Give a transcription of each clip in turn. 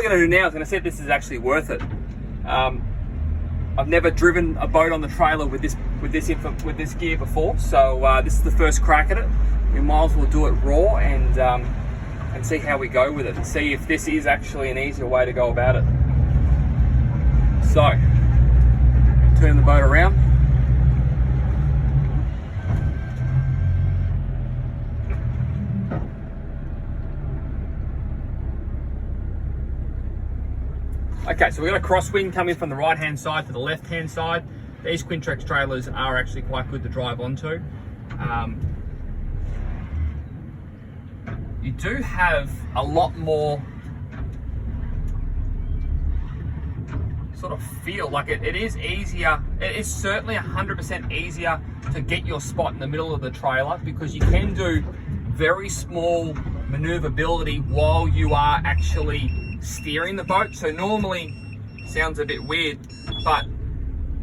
we're going to do now is going to see if this is actually worth it. I've never driven a boat on the trailer with this gear before, so this is the first crack at it. We might as well do it raw and see how we go with it, and see if this is actually an easier way to go about it. So, turn the boat around. Okay, so we've got a crosswind coming from the right hand side to the left hand side. These Quintrex trailers are actually quite good to drive onto. You do have a lot more sort of feel, like it is easier. It is certainly 100% easier to get your spot in the middle of the trailer, because you can do very small maneuverability while you are actually steering the boat. So normally, sounds a bit weird, but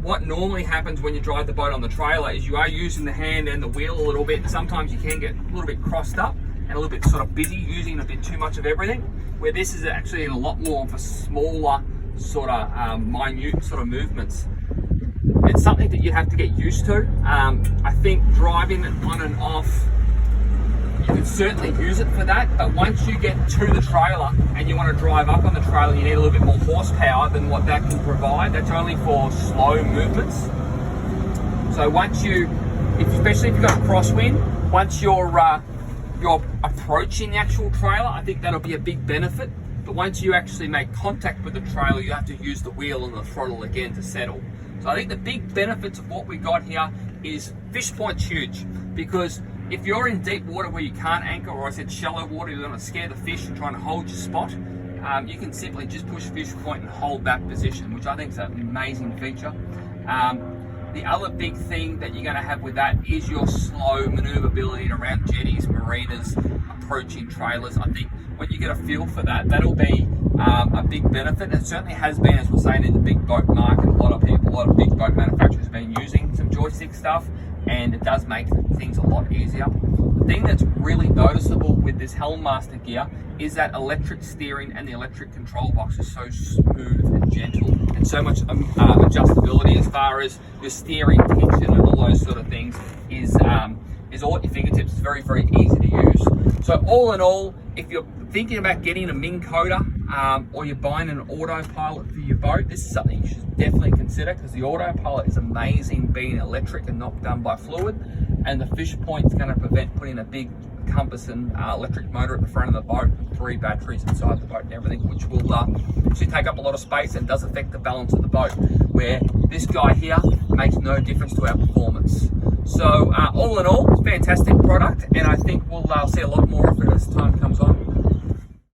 what normally happens when you drive the boat on the trailer is you are using the hand and the wheel a little bit, and sometimes you can get a little bit crossed up and a little bit sort of busy, using a bit too much of everything, where this is actually a lot more of a smaller sort of minute sort of movements. It's something that you have to get used to. I think driving it on and off, you can certainly use it for that, but once you get to the trailer and you want to drive up on the trailer, you need a little bit more horsepower than what that can provide. That's only for slow movements. So once you, especially if you've got a crosswind, once you're approaching the actual trailer, I think that'll be a big benefit. But once you actually make contact with the trailer, you have to use the wheel and the throttle again to settle. So I think the big benefits of what we got here is fish point's huge, because if you're in deep water where you can't anchor, or I said shallow water, you're going to scare the fish and trying to hold your spot, you can simply just push fish point and hold that position, which I think is an amazing feature. The other big thing that you're going to have with that is your slow maneuverability around jetties, marinas, approaching trailers. I think when you get a feel for that, that'll be a big benefit. It certainly has been, as we're saying, in the big boat market. A lot of big boat manufacturers have been using some joystick stuff, and it does make things a lot easier. The thing that's really noticeable with this Helm Master gear is that electric steering and the electric control box is so smooth and gentle, and so much adjustability as far as your steering tension and all those sort of things is all at your fingertips. It's very, very easy to use. So all in all, if you're thinking about getting a Minn Coda or you're buying an Autopilot for your boat, this is something you should definitely consider, because the Autopilot is amazing being electric and not done by fluid, and the fish point's going to prevent putting a big compass and electric motor at the front of the boat with 3 batteries inside the boat and everything, which will actually take up a lot of space and does affect the balance of the boat, where this guy here makes no difference to our performance. So all in all, fantastic product, and I think we'll see a lot more of it as time comes on.